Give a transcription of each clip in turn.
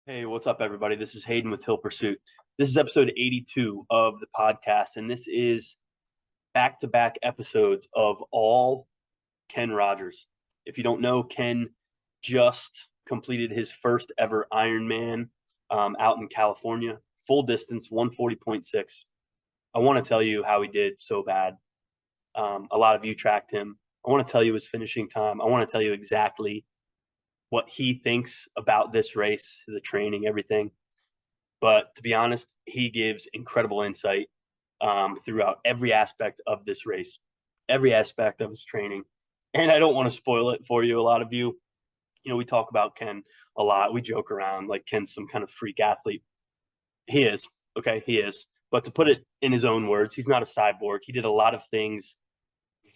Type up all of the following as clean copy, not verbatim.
Hey, what's up, everybody? This is Hayden with Hill Pursuit. This is episode 82 of the podcast, and this is back-to-back episodes of all Ken Rogers. If you don't know, Ken just completed his first ever Ironman out in California, full distance, 140.6. I want to tell you how he did so bad. A lot of you tracked him. I want to tell you his finishing time. I want to tell you exactly what he thinks about this race, the training, everything. But to be honest, he gives incredible insight throughout every aspect of this race, every aspect of his training. And I don't want to spoil it for you. A lot of you, we talk about Ken a lot. We joke around like Ken's some kind of freak athlete. He is. Okay, he is. But to put it in his own words, he's not a cyborg. He did a lot of things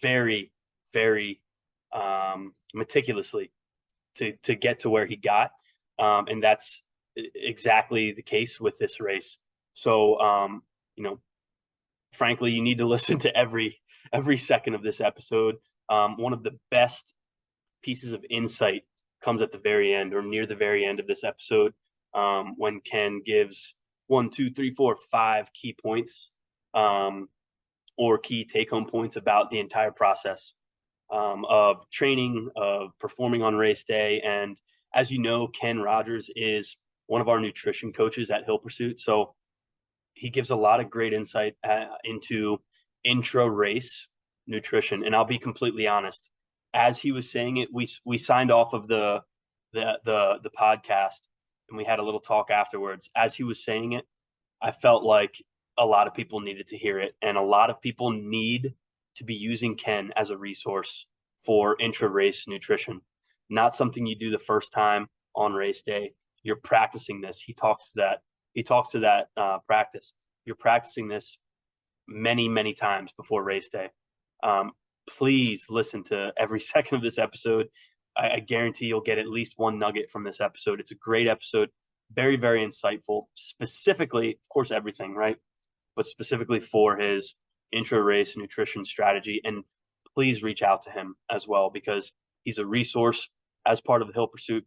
very, very meticulously to get to where he got. And that's exactly the case with this race. So, frankly, you need to listen to every second of this episode. One of the best pieces of insight comes at the very end or near the very end of this episode, when Ken gives 1, 2, 3, 4, 5 key points, or key take-home points about the entire process of training, of performing on race day. And as you know, Ken Rogers is one of our nutrition coaches at Hill Pursuit. So he gives a lot of great insight into intra-race nutrition. And I'll be completely honest, as he was saying it, we signed off of the podcast and we had a little talk afterwards. As he was saying it, I felt like a lot of people needed to hear it, and a lot of people need to be using Ken as a resource for intra-race nutrition. Not something you do the first time on race day. You're practicing this. He talks to that practice. You're practicing this many, many times before race day. Please listen to every second of this episode. I guarantee you'll get at least one nugget from this episode. It's a great episode. Very, very insightful. Specifically, of course, everything, right? But specifically for his intra-race nutrition strategy. And please reach out to him as well, because he's a resource as part of the Hill Pursuit.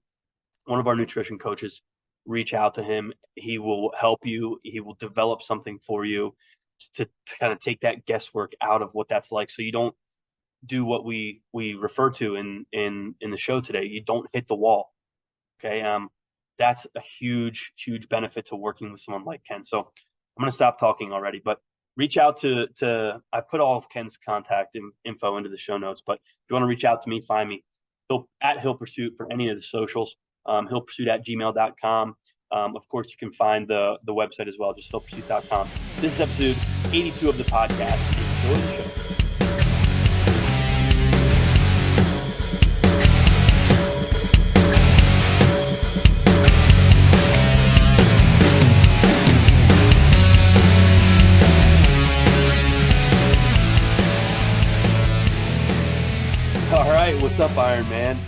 One of our nutrition coaches, reach out to him. He will help you. He will develop something for you to kind of take that guesswork out of what that's like. So you don't do what we refer to in the show today. You don't hit the wall. Okay. That's a huge, huge benefit to working with someone like Ken. So I'm going to stop talking already, but reach out to I put all of Ken's contact info into the show notes, but if you want to reach out to me, find me at Hill Pursuit for any of the socials, hillpursuit@gmail.com. Of course, you can find the website as well, just hillpursuit.com. This is episode 82 of the podcast. Enjoy the show. All right, what's up, Iron Man?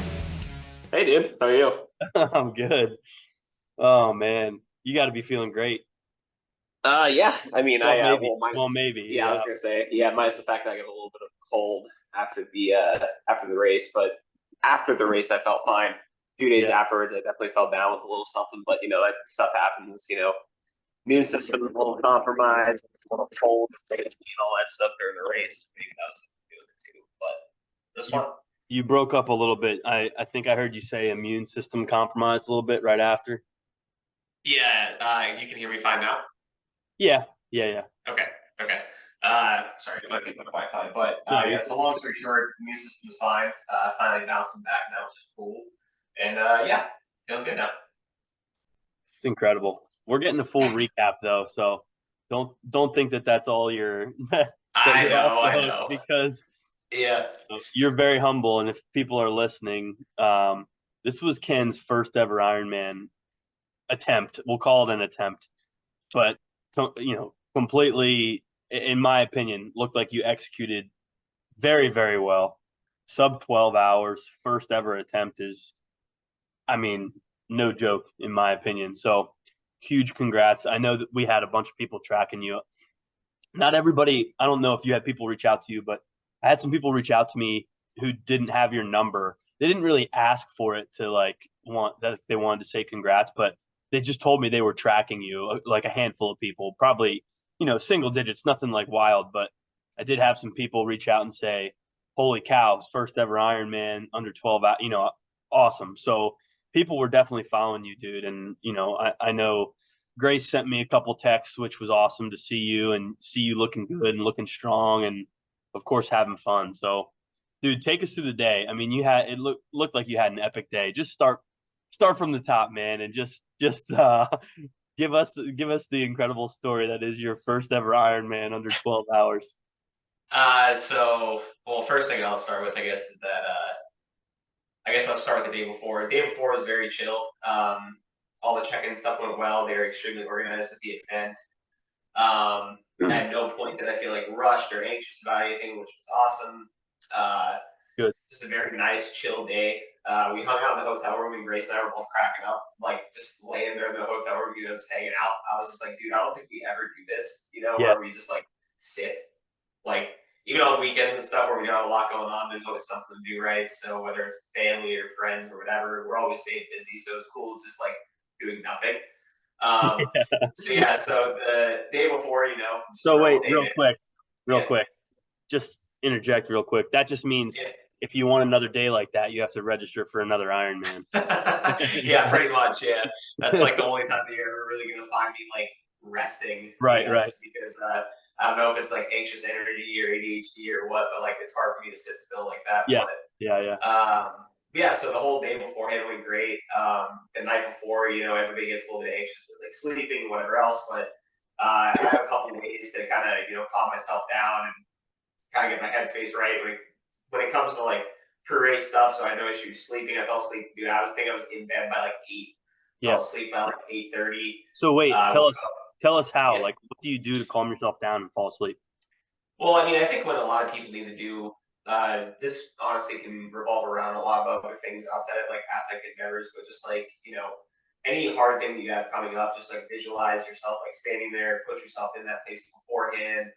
Hey, dude. How are you? I'm good. Oh man, you got to be feeling great. Yeah. I mean, Well, maybe. maybe. Yeah. I was gonna say, yeah, minus the fact that I got a little bit of cold after the race, but after the race, I felt fine. 2 days afterwards, I definitely fell down with a little something, but that stuff happens. Immune system a little compromised, a little cold, all that stuff during the race. Maybe that was something to do with it too, but it was fun. You broke up a little bit. I think I heard you say immune system compromised a little bit right after. Yeah, you can hear me fine now? Yeah. Okay. Sorry, it might be a bit Wi-Fi, but so long story short, immune system's fine. Finally bouncing back now, which is cool. And feeling good now. It's incredible. We're getting a full recap though, so don't think that that's all your. I know. Because yeah, you're very humble, and if people are listening, this was Ken's first ever Ironman attempt. We'll call it an attempt, but completely, in my opinion, looked like you executed very, very well. Sub 12 hours, first ever attempt is, no joke in my opinion. So huge congrats. I know that we had a bunch of people tracking you. Not everybody, I don't know if you had people reach out to you, but I had some people reach out to me who didn't have your number. They didn't really ask for it to they wanted to say congrats, but they just told me they were tracking you, like a handful of people, probably, single digits, nothing like wild. But I did have some people reach out and say, holy cow, first ever Ironman under 12 out, awesome. So people were definitely following you, dude. And, I know Grace sent me a couple texts, which was awesome to see you and see you looking good and looking strong and, of course, having fun. So, dude, take us through the day. I mean, it looked like you had an epic day. Just start from the top, man, and just give us the incredible story that is your first ever Ironman under 12 hours. Well, first thing I'll start with, I guess, is that I guess I'll start with the day before. The day before was very chill. All the check-in stuff went well. They were extremely organized with the event. At no point did I feel like rushed or anxious about anything, which was awesome. Good. Just a very nice, chill day. We hung out in the hotel room, and Grace and I were both cracking up, like just laying there in the hotel room, just hanging out. I was just like, dude, I don't think we ever do this, Yeah. where we just like sit. Like, even on weekends and stuff where we don't have a lot going on, there's always something to do, right? So whether it's family or friends or whatever, we're always staying busy. So it's cool just like doing nothing. So the day before, just So normal wait, day. real Yeah. quick, just interject real quick. That just means Yeah. if you want another day like that, you have to register for another Ironman. Yeah, pretty much. Yeah, that's like the only time that you're ever really gonna find me like resting. I Right, guess, because I don't know if it's like anxious energy or ADHD or what, but like it's hard for me to sit still like that. Yeah, But yeah. so the whole day beforehand went great. The night before, everybody gets a little bit anxious with like sleeping and whatever else, but I have a couple of ways to kind of calm myself down and kind of get my headspace right when it comes to like pre-race stuff. So I had no issue sleeping. I fell asleep, dude. I was in bed by like 8. Yeah. Fell asleep by like 8:30. So wait, tell us how. Yeah. Like, what do you do to calm yourself down and fall asleep? Well, I mean, I think what a lot of people need to do, this honestly can revolve around a lot of other things outside of like athletic endeavors, but just like, any hard thing that you have coming up, just like visualize yourself like standing there, put yourself in that place beforehand,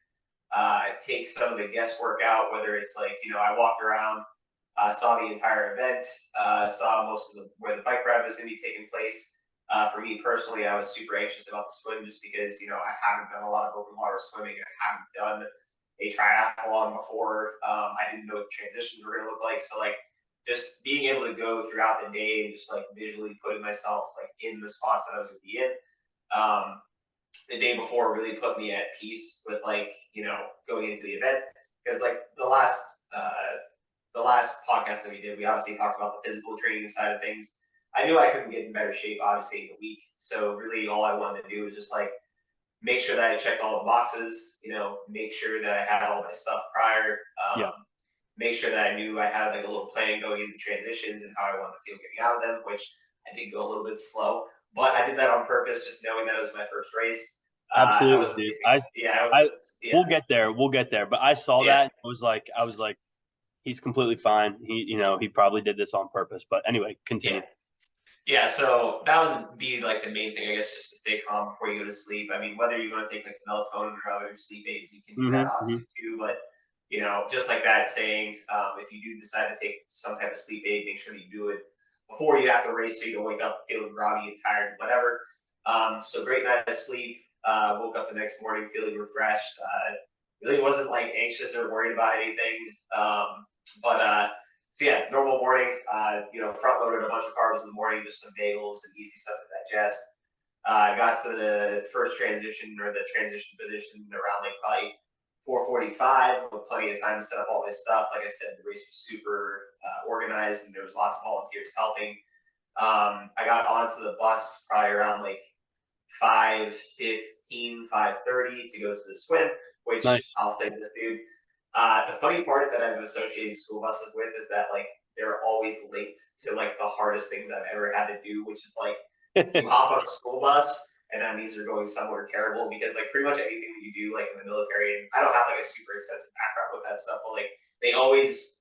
take some of the guesswork out, whether it's like, I walked around, saw the entire event, saw most of where the bike ride was going to be taking place. For me personally, I was super anxious about the swim just because, I haven't done a lot of open water swimming. I haven't done a triathlon before. I didn't know what the transitions were going to look like. So like just being able to go throughout the day and just like visually putting myself like in the spots that I was going to be in. The day before really put me at peace with like, going into the event, because like the last podcast that we did, we obviously talked about the physical training side of things. I knew I couldn't get in better shape, obviously, in a week. So really all I wanted to do was just like make sure that I checked all the boxes, make sure that I had all my stuff prior, Yeah. make sure that I knew I had like a little plan going into transitions and how I wanted to feel getting out of them, which I did go a little bit slow, but I did that on purpose, just knowing that it was my first race. I was Absolutely, dude. racing. Yeah. We'll get there. We'll get there. But I saw Yeah. that. I was like, he's completely fine. He probably did this on purpose. But anyway, continue. Yeah, so that would be like the main thing, I guess, just to stay calm before you go to sleep. I mean, whether you want to take like melatonin or other sleep aids, you can do that obviously too. But just like that saying, if you do decide to take some type of sleep aid, make sure that you do it before you have to race, so you don't wake up feeling groggy and tired, whatever. So great night of sleep. Woke up the next morning feeling refreshed. Really wasn't like anxious or worried about anything. But so yeah, normal morning, front loaded a bunch of carbs in the morning, just some bagels and easy stuff to digest. Got to the first transition or the transition position around like probably 4:45 with plenty of time to set up all my stuff. Like I said, the race was super organized and there was lots of volunteers helping. I got onto the bus probably around like 5:15, 5:30 to go to the swim, which Nice. I'll say this, dude. The funny part that I've associated school buses with is that like they're always linked to like the hardest things I've ever had to do, which is like you hop on a school bus and that means you're going somewhere terrible, because like pretty much anything that you do like in the military, and I don't have like a super extensive background with that stuff, but like they always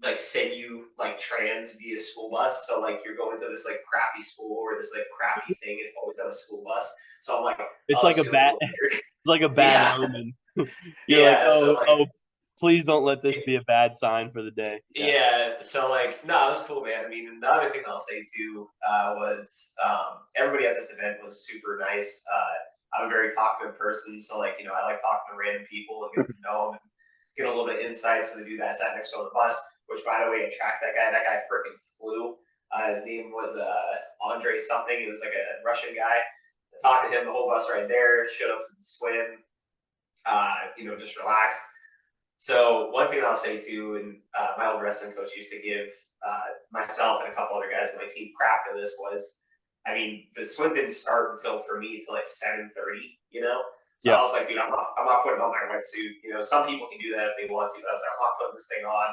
like send you like trans via school bus. So like you're going to this like crappy school or this like crappy thing. It's always on a school bus. So I'm like, It's oh, like this a feels a bad little weird. it's like a bad omen. You're like, Yeah. So like, Please don't let this be a bad sign for the day. Yeah, so like, no, it was cool, man. I mean, and the other thing I'll say too was everybody at this event was super nice. I'm a very talkative person, so like, I like talking to random people and getting to know them and get a little bit of insight. So the dude that sat next to on the bus, which by the way, I tracked that guy. That guy freaking flew. His name was Andre something. He was like a Russian guy. I talked to him the whole bus right there. Showed up to the swim. Just relaxed. So one thing I'll say too, and my old wrestling coach used to give myself and a couple other guys on my team crap for this was, I mean, the swim didn't start for me until like 7:30, So I Yeah. was like, dude, I'm not putting on my wetsuit. Some people can do that if they want to, but I was like, I'm not putting this thing on.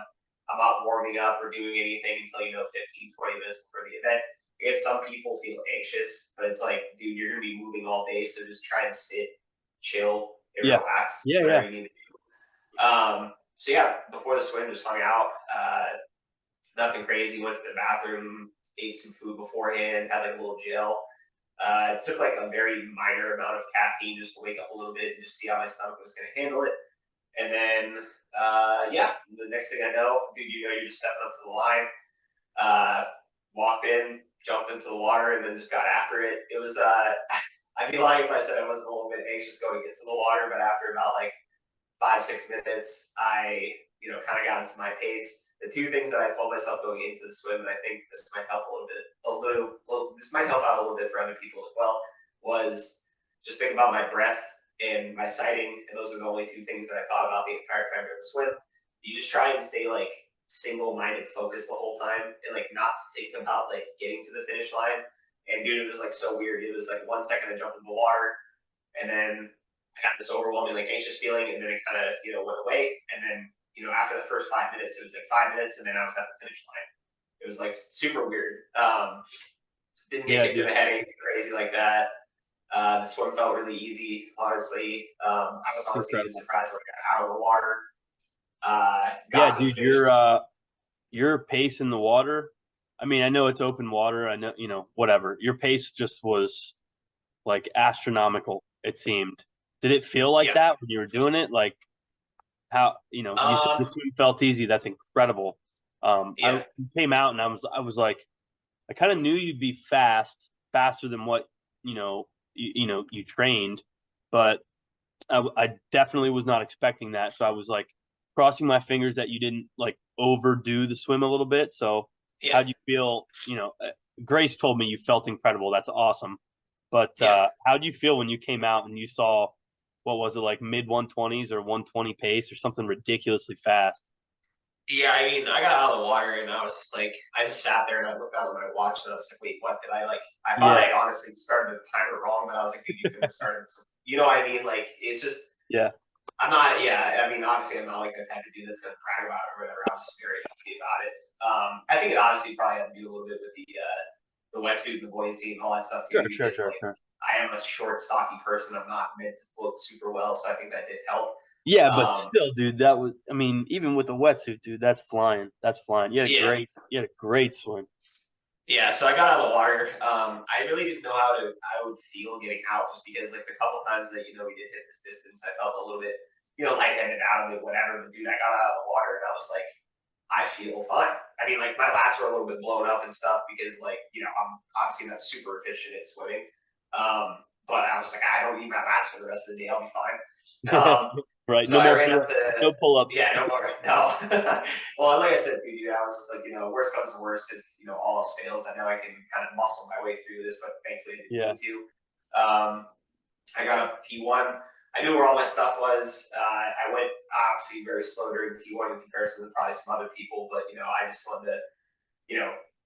I'm not warming up or doing anything until 15, 20 minutes before the event. And some people feel anxious, but it's like, dude, you're gonna be moving all day, so just try and sit, chill, and Yeah. relax, Yeah. whatever Yeah. you need to do. So yeah, before the swim, just hung out. Nothing crazy. Went to the bathroom, ate some food beforehand, had like a little gel. It took like a very minor amount of caffeine just to wake up a little bit and just see how my stomach was going to handle it. And then, the next thing I know, dude, you're just stepping up to the line. Walked in, jumped into the water, and then just got after it. It was, I'd be lying if I said I wasn't a little bit anxious going to get to the water, but after about like 5-6 minutes, I kind of got into my pace. The two things that I told myself going into the swim, and I think this might help this might help out a little bit for other people as well, was just think about my breath and my sighting, and those are the only two things that I thought about the entire time during the swim. You just try and stay like single-minded focused the whole time, and like not think about like getting to the finish line. And dude, it was like so weird. It was like 1 second I jumped in the water, and then I got this overwhelming, like anxious feeling, and then it kind of, went away. And then, after the first 5 minutes, it was like 5 minutes, and then I was at the finish line. It was like super weird. Didn't get kicked in the head, anything crazy like that. The swim felt really easy, honestly. I was honestly even surprised when I got out of the water. Yeah, dude, your pace in the water. I mean, I know it's open water. I know, whatever. Your pace just was like astronomical, it seemed. Did it feel like that when you were doing it? Like how, you said the swim felt easy. That's incredible. I came out and I was like, I kind of knew you'd be faster than what, you trained, but I definitely was not expecting that. So I was like crossing my fingers that you didn't like overdo the swim a little bit. So how'd you feel? Grace told me you felt incredible. That's awesome. But how do you feel when you came out and you saw, what was it, like mid 120s or 120 pace or something ridiculously fast? Yeah, I mean, I got out of the water and I was just like, I just sat there and I looked out at my watch and I was like, wait, what did I like? I thought I honestly started the timer wrong, but I was like, dude, you could have started. You know what I mean? Like, it's just, I'm not, I mean, obviously, I'm not like the type of dude that's going to brag about it or whatever. I was just very happy about it. I think it obviously probably had to do a little bit with the wetsuit and the buoyancy and all that stuff too. Sure. I am a short, stocky person. I'm not meant to float super well, so I think that did help. Yeah, but still, dude, that was, I mean, even with the wetsuit, dude, that's flying. That's flying. You had a great swim. Yeah, so I got out of the water. I really didn't know how I would feel getting out, just because like the couple times that we did hit this distance, I felt a little bit lightheaded out of it, whatever. But dude, I got out of the water and I was like, I feel fine. I mean, like my lats were a little bit blown up and stuff because I'm obviously not super efficient at swimming. But I was like, I don't need my lats for the rest of the day. I'll be fine. Right. So I ran up to no pull-ups. Yeah, no more. No. Well, like I said, dude, I was just like, worst comes to worst, if all else fails, I know I can kind of muscle my way through this, but thankfully I didn't need to. I got up to T1. I knew where all my stuff was. I went obviously very slow during T1 in comparison to probably some other people, but I just wanted to,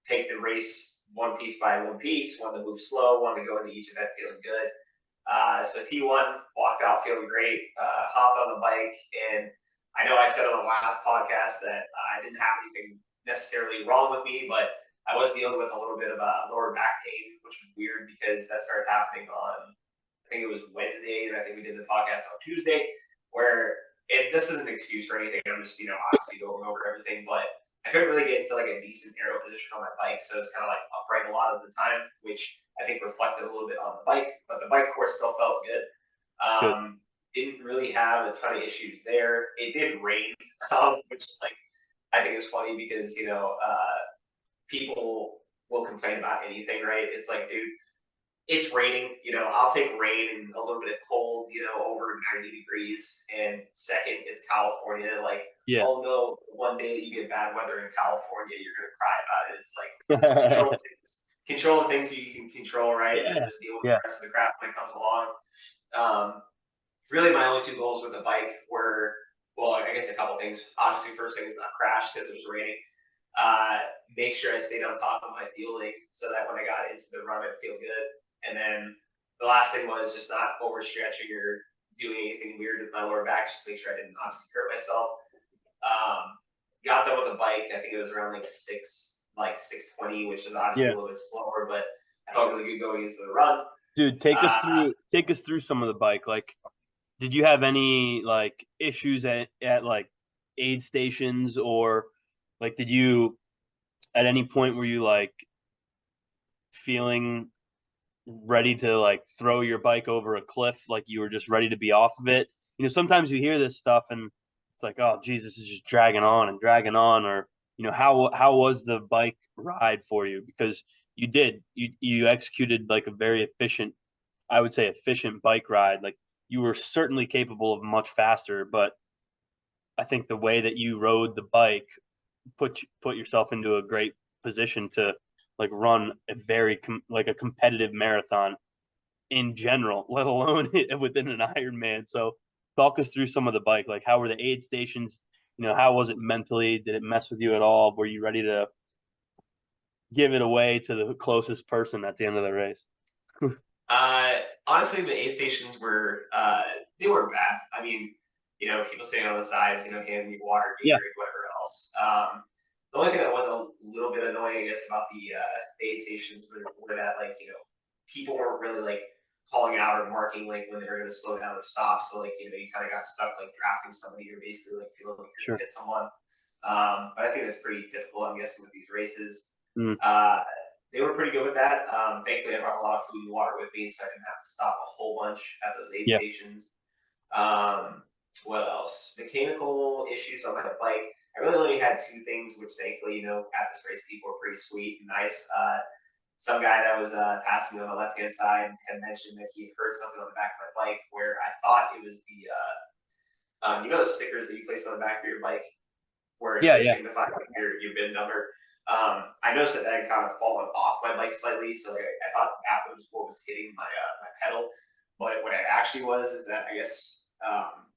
take the race one piece by one piece, wanted to move slow, wanted to go into each event feeling good. So T1, walked out feeling great, hopped on the bike, and I know I said on the last podcast that I didn't have anything necessarily wrong with me, but I was dealing with a little bit of lower back pain, which was weird because that started happening on, I think it was Wednesday, and I think we did the podcast on Tuesday, where this isn't an excuse for anything. I'm just, obviously going over everything, but I couldn't really get into like a decent aero position on my bike, so it's kind of like upright a lot of the time, which I think reflected a little bit on the bike, but the bike course still felt good. didn't really have a ton of issues there. It did rain, which like I think is funny because people will complain about anything, right? It's like, dude, it's raining. I'll take rain and a little bit of cold, over 90 degrees. And second, it's California. Like, Yeah. oh no, one day that you get bad weather in California, you're gonna cry about it. It's like control the things that you can control, right? And then Yeah. just deal with Yeah. the rest of the crap when it comes along. Really, my only two goals with the bike were, well, I guess a couple things. Obviously, first thing is not crash because it was raining. Make sure I stayed on top of my fueling so that when I got into the run, I'd feel good. And then the last thing was just not overstretching or doing anything weird with my lower back, just to make sure I didn't obviously hurt myself. Got done with the bike. I think it was around like 6:20, which is obviously Yeah. a little bit slower, but I felt really good going into the run. Dude, take us through some of the bike. Like, did you have any like issues at like aid stations, or like did you at any point were you like feeling ready to like throw your bike over a cliff, like you were just ready to be off of it? Sometimes you hear this stuff and it's like, oh geez, this is just dragging on and dragging on. Or how was the bike ride for you? Because you executed like a very efficient, I would say, efficient bike ride. Like, you were certainly capable of much faster, but I think the way that you rode the bike put yourself into a great position to like run a very like a competitive marathon in general, let alone within an Ironman. So talk us through some of the bike. Like, how were the aid stations? How was it mentally? Did it mess with you at all? Were you ready to give it away to the closest person at the end of the race? Honestly, the aid stations were they weren't bad. I mean, people standing on the sides, handing me water, Yeah. Gatorade, whatever else. The only thing that was a little bit annoying, I guess, about the aid stations were that like people weren't really like calling out or marking like when they were going to slow down or stop. So like you kind of got stuck like drafting somebody or basically like feeling like you're Sure. going to hit someone. But I think that's pretty typical, I'm guessing, with these races. Mm. They were pretty good with that. Thankfully, I brought a lot of food and water with me, so I didn't have to stop a whole bunch at those aid Yeah. stations. What else? Mechanical issues on my bike. I really only had two things, which thankfully, at this race, people were pretty sweet and nice. Some guy that was passing me on the left-hand side had mentioned that he had heard something on the back of my bike where I thought it was the stickers that you place on the back of your bike where it Yeah. just Yeah. signifies your bin number. I noticed that had kind of fallen off my bike slightly, so I thought that was what was hitting my pedal. But what it actually was is that I guess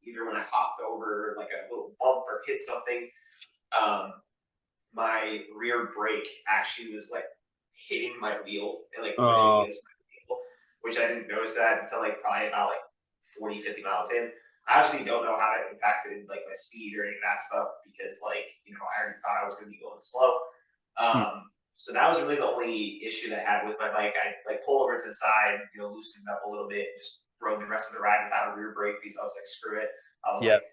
either when I hopped over like a little bump or hit something, my rear brake actually was like hitting my wheel and like pushing against my wheel, which I didn't notice that until like probably about like 40, 50 miles in. I obviously don't know how that impacted like my speed or any of that stuff because like, I already thought I was going to be going slow. So that was really the only issue that I had with my bike. I like pull over to the side, loosened up a little bit, just rode the rest of the ride without a rear brake because I was like, screw it. I was Yeah. like,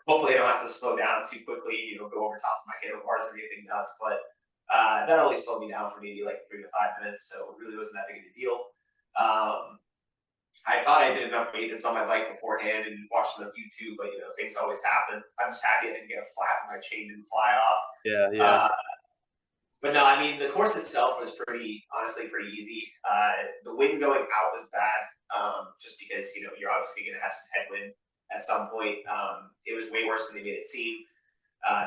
hopefully I don't have to slow down too quickly, go over top of my handlebars or anything nuts. But that only slowed me down for maybe like 3 to 5 minutes, so it really wasn't that big of a deal. I thought I did enough maintenance on my bike beforehand and watched enough YouTube, but things always happen. I'm just happy I didn't get a flat and my chain didn't fly off. Yeah. Yeah. But no, I mean the course itself was honestly pretty easy. The wind going out was bad, just because you're obviously going to have some headwind at some point. It was way worse than they made it seem,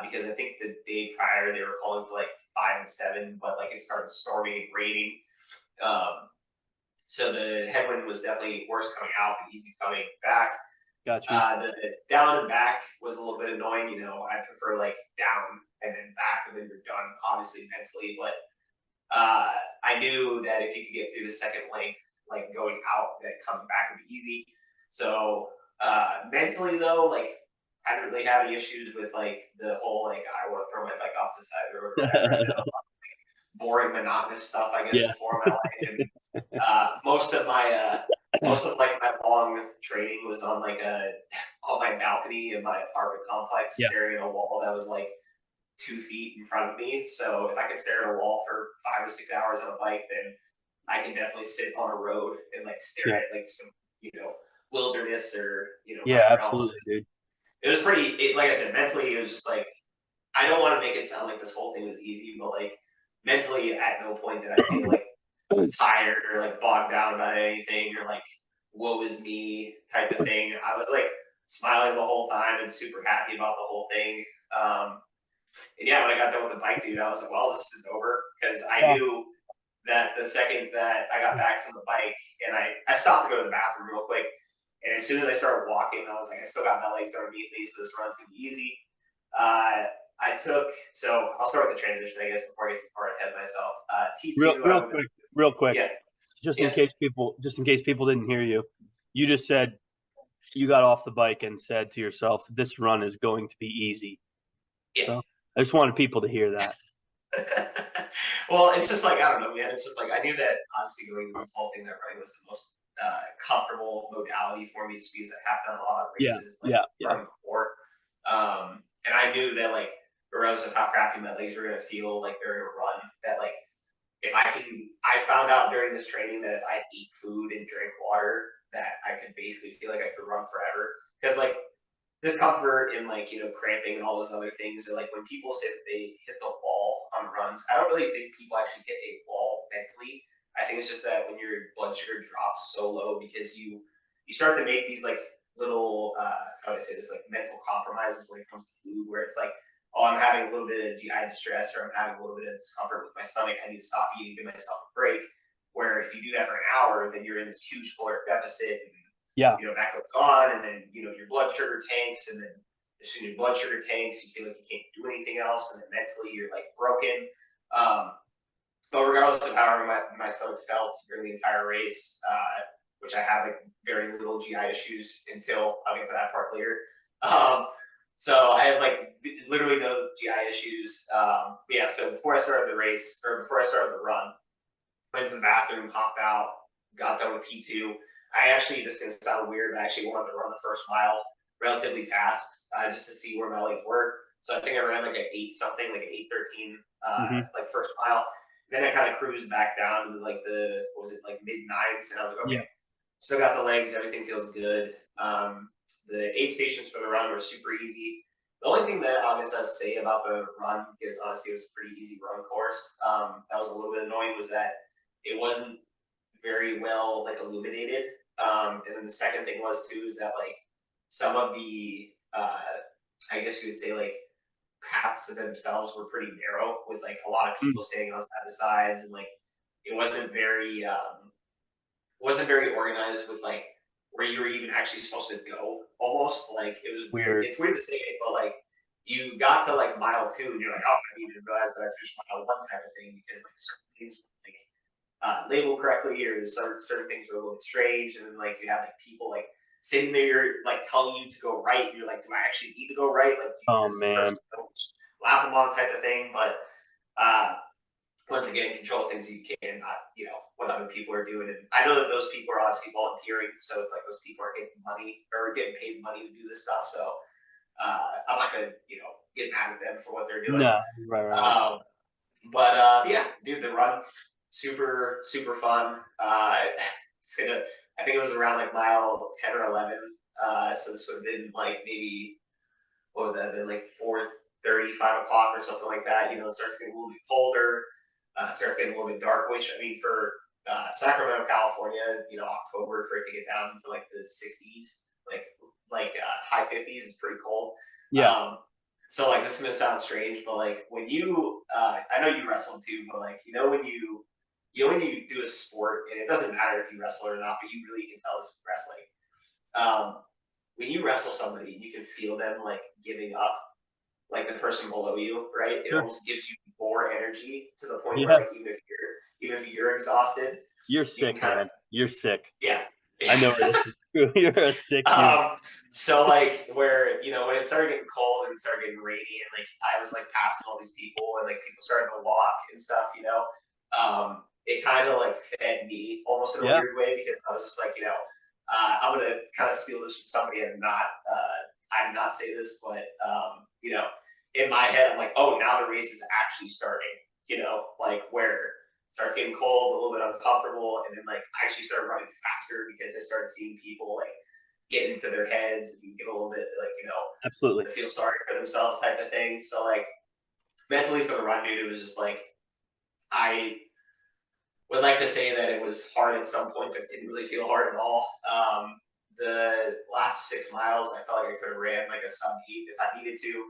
because I think the day prior they were calling for like 5 and 7, but like it started storming and raining. So the headwind was definitely worse coming out and easy coming back. Gotcha. The down and back was a little bit annoying. I prefer like down and then back and then you're done, obviously mentally. But I knew that if you could get through the second length, like going out, that coming back would be easy. So mentally though, like I didn't really have any issues with like the whole like I want to throw my bike off to the side of the road or whatever. I did a lot of boring, monotonous stuff, I guess, Yeah. before my life, and most of my like my long training was on like on my balcony in my apartment complex, Yeah. staring at a wall that was like 2 feet in front of me. So if I could stare at a wall for 5 or 6 hours on a bike, then I can definitely sit on a road and like stare Yeah. at like some wilderness or, Yeah, whatever else. absolutely, dude. It was pretty, like I said, mentally, it was just like, I don't want to make it sound like this whole thing was easy, but like mentally, at no point did I feel like tired or like bogged down about anything or like woe is me type of thing. I was like smiling the whole time and super happy about the whole thing. And yeah, when I got done with the bike, dude, I was like, well, this is over, because I Yeah. knew that the second that I got back from the bike, and I stopped to go to the bathroom real quick. And as soon as I started walking, I was like, I still got my legs underneath me, so this run's gonna be easy. So I'll start with the transition, I guess, before I get too far ahead of myself. T2, Real quick, yeah, just in yeah, case people didn't hear you, you just said you got off the bike and said to yourself, "This run is going to be easy." yeah. So I just wanted people to hear that. Well, it's just like, I don't know, man. It's just like, I knew that honestly going into this whole thing, that running was the most comfortable modality for me, just because I have done a lot of Yeah, races like yeah. running before. And I knew that, like, regardless of how crappy my legs were gonna feel like during a run, that like if I found out during this training that if I eat food and drink water, that I could basically feel like I could run forever. Because like discomfort and like cramping and all those other things, or like when people say that they hit the wall on runs, I don't really think people actually hit a wall mentally. I think it's just that when your blood sugar drops so low, because you start to make these like little how would I say this, like mental compromises when it comes to food, where it's like, oh, I'm having a little bit of GI distress, or I'm having a little bit of discomfort with my stomach, I need to stop eating, give myself a break. Where if you do that for an hour, then you're in this huge caloric deficit, and Yeah. that goes on, and then your blood sugar tanks, and then as soon as your blood sugar tanks, you feel like you can't do anything else, and then mentally you're like broken. Um, but regardless of however my stomach felt during the entire race, which I had like very little GI issues until I'll get to that part later. So I had like literally no GI issues. Yeah, so before I started the race, or before I started the run, went to the bathroom, hopped out, got done with T2. I actually, this is going to sound weird, but I actually wanted to run the first mile relatively fast, just to see where my legs were. So I think I ran like an 8 something, like an 8:13, like first mile. Then I kind of cruised back down to like what was it, like mid 9s. And I was like, Yeah. okay, still got the legs, everything feels good. The 8 stations for the run were super easy. The only thing that I guess I'd say about the run, because honestly it was a pretty easy run course, that was a little bit annoying, was that it wasn't very well like illuminated. And then the second thing was too, is that like some of the I guess you would say like paths themselves were pretty narrow, with like a lot of people staying on the sides, and like it wasn't very organized with like where you were even actually supposed to go. Almost like it was weird. Weird. It's weird to say it, but like you got to like mile 2 and you're like, oh, I didn't even realize that I finished mile 1 type of thing, because like certain things like labeled correctly, or certain things were a little bit strange, and then like you have like people like sitting there like telling you to go right, and you're like, do I actually need to go right? Like, Oh does this person man. laugh along type of thing? But uh, once again, control things you can, not what other people are doing. And I know that those people are obviously volunteering, so it's like those people are getting money or getting paid money to do this stuff. So I'm not gonna get mad at them for what they're doing. No. Right. Um, but yeah, dude, the run super super fun. I think it was around like mile 10 or 11. So this would have been like maybe, what would that have been, like 4:30, 5 o'clock or something like that. It starts getting a little bit colder. Starts getting a little bit dark, which I mean for Sacramento, California, October, for it to get down to like the 60s, high 50s is pretty cold. Yeah. So like this is gonna sound strange, but like when you, I know you wrestle too, but like when you do a sport, and it doesn't matter if you wrestle or not, but you really can tell it's wrestling. When you wrestle somebody, you can feel them like giving up, like the person below you, right? It Sure. almost gives you more energy, to the point where Yeah. like even if you're exhausted, You're you can sick, kind of, man. You're sick. yeah. I know where this is true. You're a sick human. So like where when it started getting cold and it started getting rainy, and like I was like passing all these people, and like people started to walk and stuff, it kind of like fed me almost in a Yeah. weird way, because I was just like, I'm gonna kind of steal this from somebody and not say this, but in my head I'm like, oh, now the race is actually starting, like where it starts getting cold, a little bit uncomfortable, and then like I actually started running faster, because I started seeing people like get into their heads and get a little bit like, Absolutely. to feel sorry for themselves type of thing. So like mentally for the run, dude, it was just like I would like to say that it was hard at some point, but it didn't really feel hard at all. The last 6 miles, I felt like I could have ran like a sub-8 if I needed to.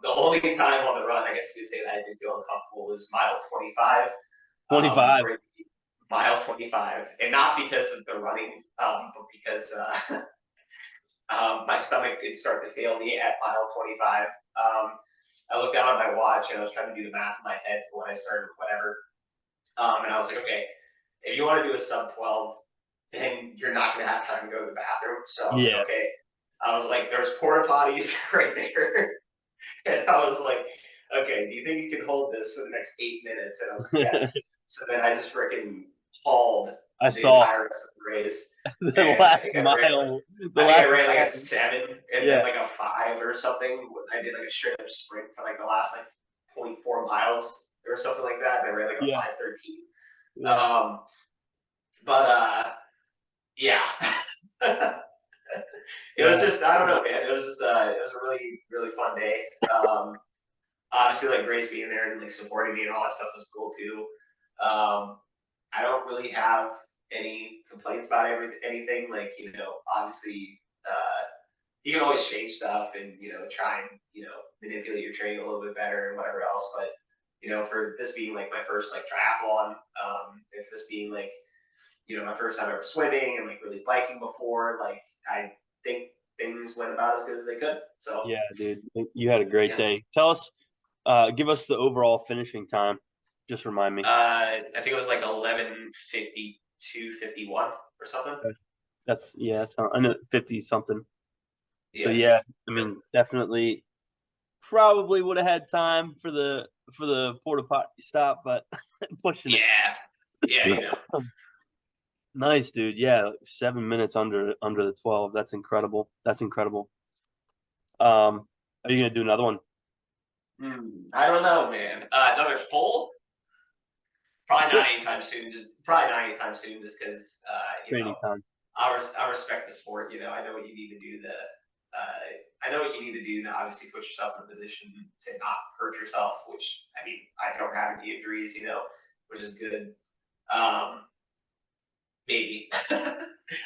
The only time on the run, I guess you could say that I did feel uncomfortable was mile 25. 25. Right, mile 25, and not because of the running, but because my stomach did start to fail me at mile 25. I looked down at my watch and I was trying to do the math in my head for when I started, whatever. And I was like, okay, if you want to do a sub 12, then you're not going to have time to go to the bathroom. So I was like, Yeah. okay. I was like, there's porta potties right there. And I was like, okay, do you think you can hold this for the next 8 minutes? And I was like, yes. So then I just freaking hauled I the saw entire rest of the race. the And last mile. The I think I last ran like a mile. 7 and Yeah. then like a 5 or something. I did like a straight up sprint for like the last like 0.4 miles or something like that. And I ran like a Yeah. 5:13. Yeah. But yeah. It was just, I don't know, man. It was just it was a really, really fun day. Obviously, like Grace being there and like supporting me and all that stuff was cool too. I don't really have any complaints about anything. Like, obviously, you can always change stuff and, try and, manipulate your training a little bit better and whatever else. But, for this being like my first like triathlon, if this being like, my first time ever swimming and like really biking before, like I think things went about as good as they could. So Yeah, dude. You had a great day. Tell us, give us the overall finishing time. Just remind me. I think it was like 11:52:51 or something. That's I know 50 something. So Yeah. yeah, I mean, definitely probably would have had time for the porta potty stop, but pushing it. Yeah. Nice, dude. Yeah, 7 minutes under the 12. That's incredible. Are you gonna do another one? I don't know, man. Another full? Probably not anytime soon. Just because Training time. I respect the sport. I know what you need to do to obviously put yourself in a position to not hurt yourself. Which I mean, I don't have any injuries, which is good. Maybe.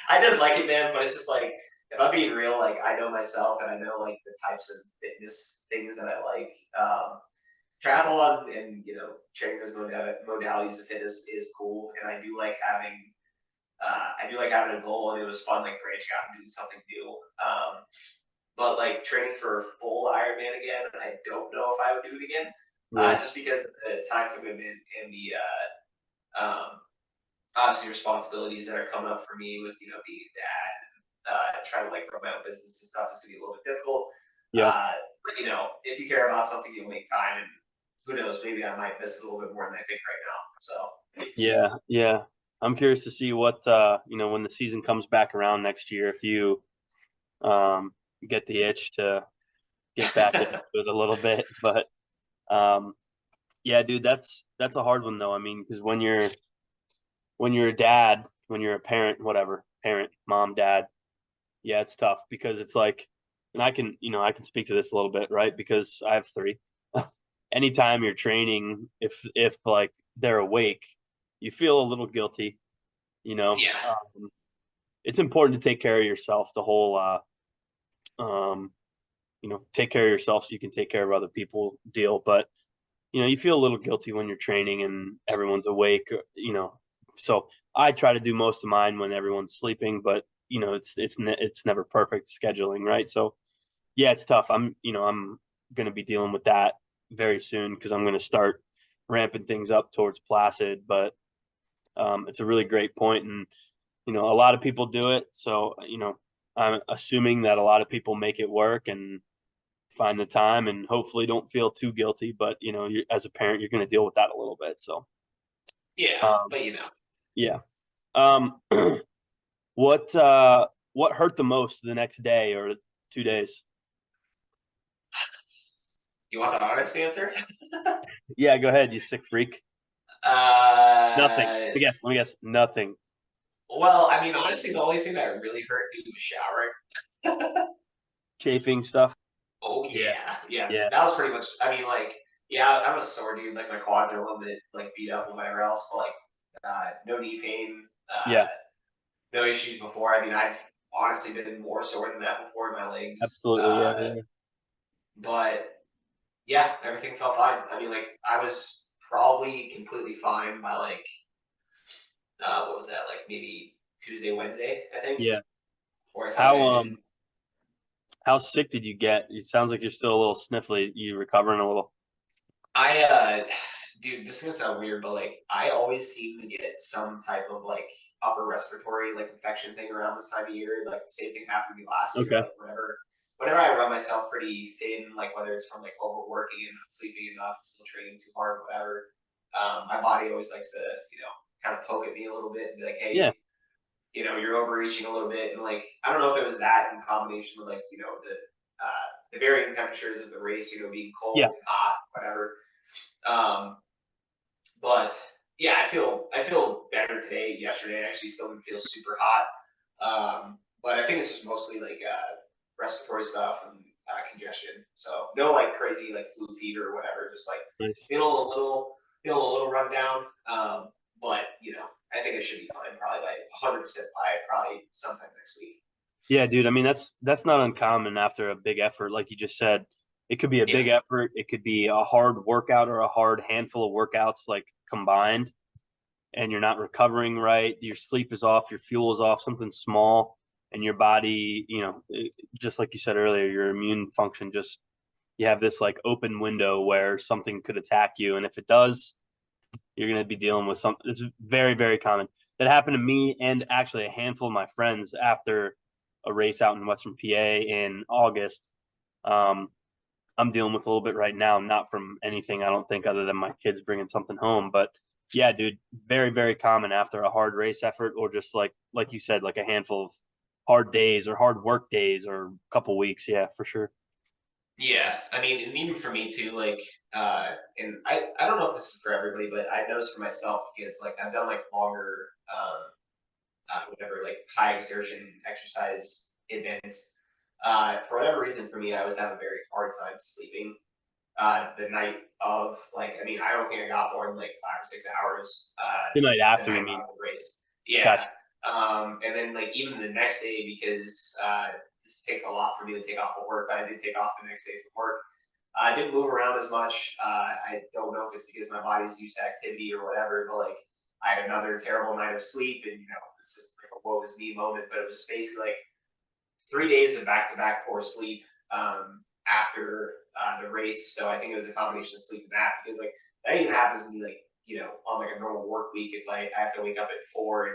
I didn't like it, man, but it's just like if I'm being real, like I know myself and I know like the types of fitness things that I like. Triathlon and training those modalities of fitness is cool, and I do like having a goal, and it was fun like branching out and doing something new. But like training for a full Ironman again, I don't know if I would do it again, Yeah. just because of the time commitment and the obviously responsibilities that are coming up for me with being a dad, trying to like run my own business and stuff is gonna be a little bit difficult. Yeah. But if you care about something, you'll make time, and who knows, maybe I might miss it a little bit more than I think right now. So Yeah. I'm curious to see what when the season comes back around next year, if you get the itch to get back into it a little bit. But yeah, dude, that's a hard one though. I mean, because when you're a dad, when you're a parent, whatever, parent, mom, dad, yeah, it's tough because it's like, and I can speak to this a little bit, right? Because I have three. Anytime you're training, if like they're awake, you feel a little guilty, you know. yeah, It's important to take care of yourself. The whole, take care of yourself so you can take care of other people deal. But you feel a little guilty when you're training and everyone's awake. So I try to do most of mine when everyone's sleeping, but it's never perfect scheduling, right? So yeah, it's tough. I'm going to be dealing with that very soon because I'm going to start ramping things up towards Placid. But it's a really great point, and a lot of people do it. So I'm assuming that a lot of people make it work and find the time, and hopefully don't feel too guilty. But as a parent, you're going to deal with that a little bit. So but yeah. What hurt the most the next day or 2 days? you want the honest answer? Yeah, go ahead, you sick freak. Nothing. Uh, Let me guess. Nothing. Well, I mean, honestly, the only thing that really hurt me was showering. Chafing stuff. Oh Yeah. yeah, yeah. Yeah. That was pretty much. I mean, like, yeah, I'm a sore dude. Like my quads are a little bit like beat up and whatever else, but like, no knee pain, Yeah. no issues before. I mean, I've honestly been more sore than that before in my legs. Absolutely. Yeah. Yeah. But yeah, everything felt fine. I mean, like I was probably completely fine by like what was that? Like maybe Tuesday, Wednesday, I think, Yeah. before I felt like How I didn't. how sick did you get? It sounds like you're still a little sniffly. You recovering a little? Dude, this is gonna sound weird, but like I always seem to get some type of like upper respiratory like infection thing around this time of year. Like the same thing happened to me last year. Okay. Like whenever I run myself pretty thin, like whether it's from like overworking and not sleeping enough, still training too hard, whatever, my body always likes to, kind of poke at me a little bit and be like, Yeah. hey, you're overreaching a little bit. And like, I don't know if it was that in combination with like, the varying temperatures of the race, being Yeah. cold and hot, whatever. Um, but yeah, I feel better today. Yesterday, I actually still didn't feel super hot. But I think it's just mostly like respiratory stuff and congestion. So no like crazy like flu fever or whatever. Just like Nice. feel a little run down. But I think it should be fine. Probably by 100% by probably sometime next week. Yeah, dude. I mean, that's not uncommon after a big effort, like you just said. It could be a Yeah. big effort. It could be a hard workout or a hard handful of workouts like combined, and you're not recovering right. Your sleep is off, your fuel is off, something small, and your body, just like you said earlier, your immune function just you have this like open window where something could attack you, and if it does, you're going to be dealing with something. It's very, very common. That happened to me and actually a handful of my friends after a race out in Western PA in August. Um, I'm dealing with a little bit right now, not from anything I don't think other than my kids bringing something home. But yeah, dude, very, very common after a hard race effort or just like you said, like a handful of hard days or hard work days or a couple weeks. Yeah, for sure. Yeah, I mean, and even for me too, like, and I don't know if this is for everybody, but I noticed for myself because like I've done like longer, whatever, like high exertion exercise events. For whatever reason, for me, I always have a very hard time sleeping. The night of, like, I mean, I don't think I got more than like 5 or 6 hours. The night The after, you night mean? of the race. Yeah. Gotcha. And then like even the next day because this takes a lot for me to take off of work. But I did take off the next day from work. I didn't move around as much. I don't know if it's because my body's used to activity or whatever, but like I had another terrible night of sleep, and this is like a woe is me moment. But it was just basically like 3 days of back-to-back poor sleep after the race. So I think it was a combination of sleep and that because like that even happens to me like on like a normal work week if I have to wake up at 4 and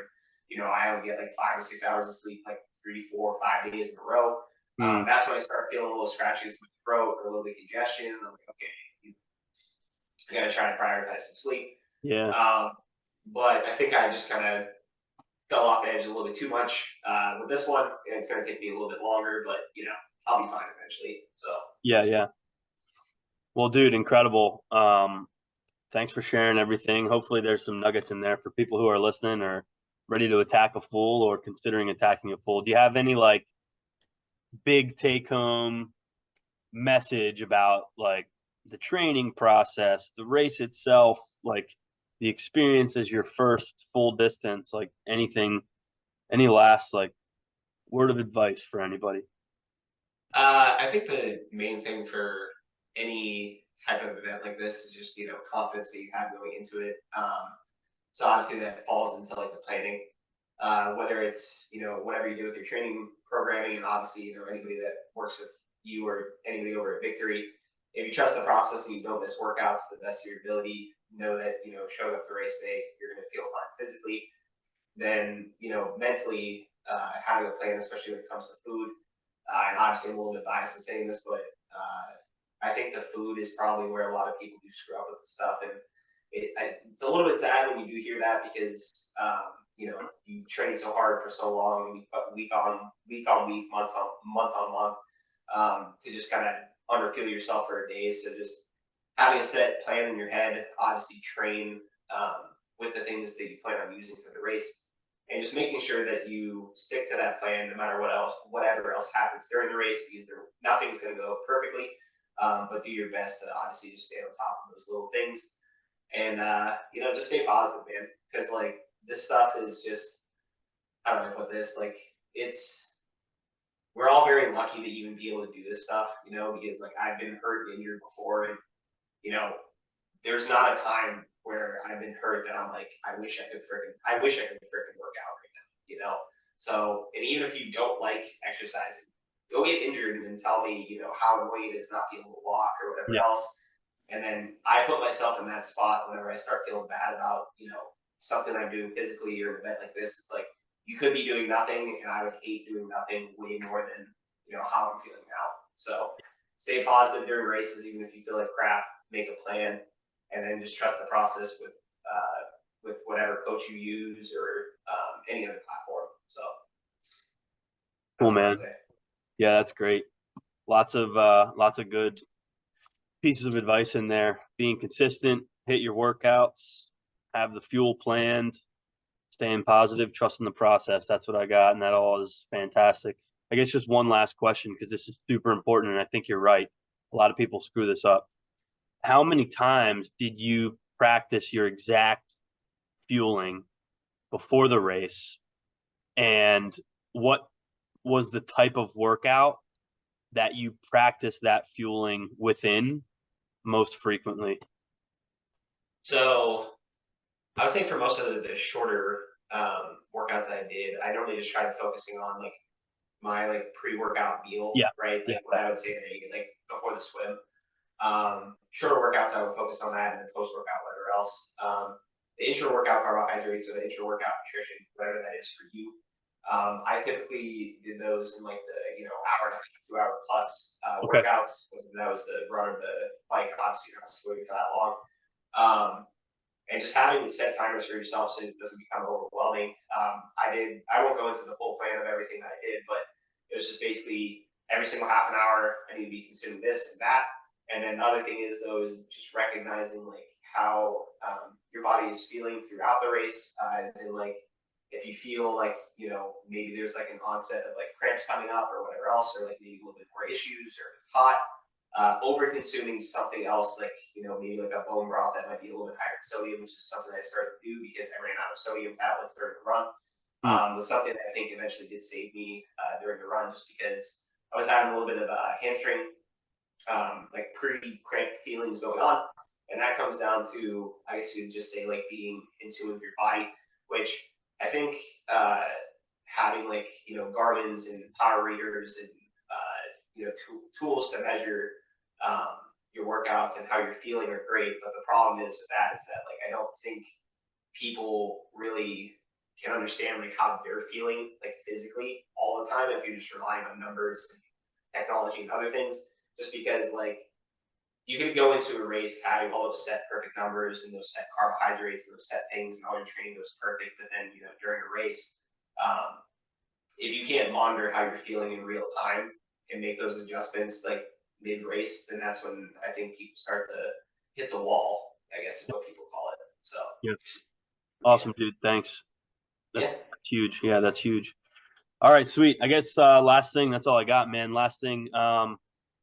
I only get like 5 or 6 hours of sleep like 3, 4, 5 days in a row. Mm, That's when I start feeling a little scratchy in my throat or a little bit of congestion. And I'm like, okay, I got to try to prioritize some sleep. yeah. Um, but I think I just kind of fell off the edge a little bit too much with this one, and it's going to take me a little bit longer, but I'll be fine eventually. So Yeah. Yeah. Well, dude, incredible. Thanks for sharing everything. Hopefully, there's some nuggets in there for people who are listening or ready to attack a full or considering attacking a full. Do you have any like big take home message about like the training process, the race itself, like the experience as your first full distance, like anything, any last like word of advice for anybody? I think the main thing for any type of event like this is just confidence that you have going into it. So obviously that falls into like the planning, whether it's whatever you do with your training programming, and obviously anybody that works with you or anybody over at Victory. If you trust the process and you don't miss workouts to the best of your ability, know that showing up the race day you're going to feel fine physically. Then mentally having a plan, especially when it comes to food. And obviously I'm a little bit biased in saying this, but I think the food is probably where a lot of people do screw up with the stuff, and it's a little bit sad when you do hear that because you train so hard for so long, week on week, month on month, to just kind of underfuel yourself for a day. So just having a set plan in your head, obviously train with the things that you plan on using for the race, and just making sure that you stick to that plan no matter whatever else happens during the race, because nothing's going to go perfectly, but do your best to obviously just stay on top of those little things, and just stay positive, man, because like this stuff is just, how do I put this, like we're all very lucky to even be able to do this stuff, because like I've been hurt and injured before, and there's not a time where I've been hurt that I'm like, I wish I could freaking work out right now. So, and even if you don't like exercising, go get injured and then tell me, how annoying it is not being able to walk or whatever else. And then I put myself in that spot whenever I start feeling bad about, something I'm doing physically or an event like this. It's like, you could be doing nothing, and I would hate doing nothing way more than, how I'm feeling now. So stay positive during races, even if you feel like crap, make a plan, and then just trust the process with whatever coach you use or any other platform. So cool, man. Yeah, that's great. Lots of good pieces of advice in there. Being consistent, hit your workouts, have the fuel planned, staying positive, trusting the process. That's what I got, and that all is fantastic. I guess just one last question, because this is super important, and I think you're right. A lot of people screw this up. How many times did you practice your exact fueling before the race? And what was the type of workout that you practice that fueling within most frequently? So I would say for most of the shorter workouts I did, I normally just tried focusing on like my like pre-workout meal, right? Like what I would say like before the swim. Shorter workouts, I would focus on that, and then post-workout, whatever else. The intra-workout carbohydrates or the intra-workout nutrition, whatever that is for you. I typically did those in like the hour and a half, 2 hour plus workouts. That was the run or the bike, obviously not swimming for that long. And just having set timers for yourself so it doesn't become overwhelming. I won't go into the full plan of everything that I did, but it was just basically every single half an hour I need to be consuming this and that. And then the other thing is just recognizing like how your body is feeling throughout the race, as in like if you feel like maybe there's like an onset of like cramps coming up or whatever else, or like maybe a little bit more issues, or it's hot. Over consuming something else like maybe like a bone broth that might be a little bit higher in sodium, which is something I started to do because I ran out of sodium tablets during the run. Was something that I think eventually did save me during the run, just because I was having a little bit of a hamstring like pre-cramp feelings going on, and that comes down to, I guess you would just say, like being in tune with your body, which I think having like Garmin's and power readers and tools to measure your workouts and how you're feeling are great, but the problem is with that is that like I don't think people really can understand like how they're feeling like physically all the time if you're just relying on numbers and technology and other things. Just because like you could go into a race having all those set perfect numbers and those set carbohydrates and those set things, and all your training goes perfect, but then during a race, if you can't monitor how you're feeling in real time and make those adjustments like mid-race, then that's when I think people start to hit the wall, I guess is what people call it. So awesome, dude. Thanks. That's huge. Yeah, that's huge. All right, sweet. I guess last thing, that's all I got, man. Last thing,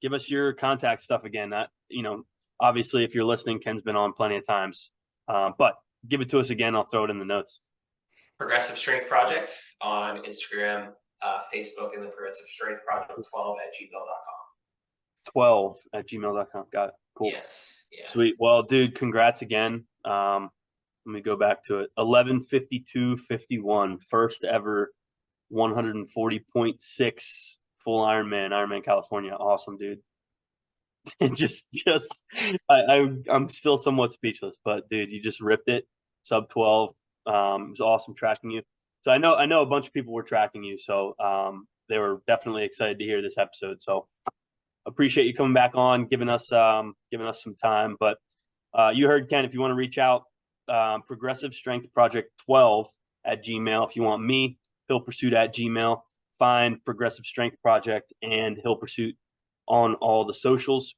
give us your contact stuff again. Obviously, if you're listening, Ken's been on plenty of times, but give it to us again. I'll throw it in the notes. Progressive Strength Project on Instagram, Facebook, and the Progressive Strength Project 12@gmail.com. 12@gmail.com. Got it. Cool. Yes. Yeah. Sweet. Well, dude, congrats again. Let me go back to it. 11:52:51, first ever 140.6 full Ironman California. Awesome, dude. I'm still somewhat speechless, but dude, you just ripped it. Sub 12. It was awesome tracking you. So I know a bunch of people were tracking you, so they were definitely excited to hear this episode. So appreciate you coming back on, giving us some time. But you heard Ken. If you want to reach out, Progressive Strength Project 12@gmail. If you want me, Hill Pursuit @gmail. Find Progressive Strength Project and Hill Pursuit on all the socials.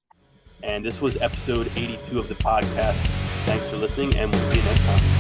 And this was episode 82 of the podcast. Thanks for listening, and we'll see you next time.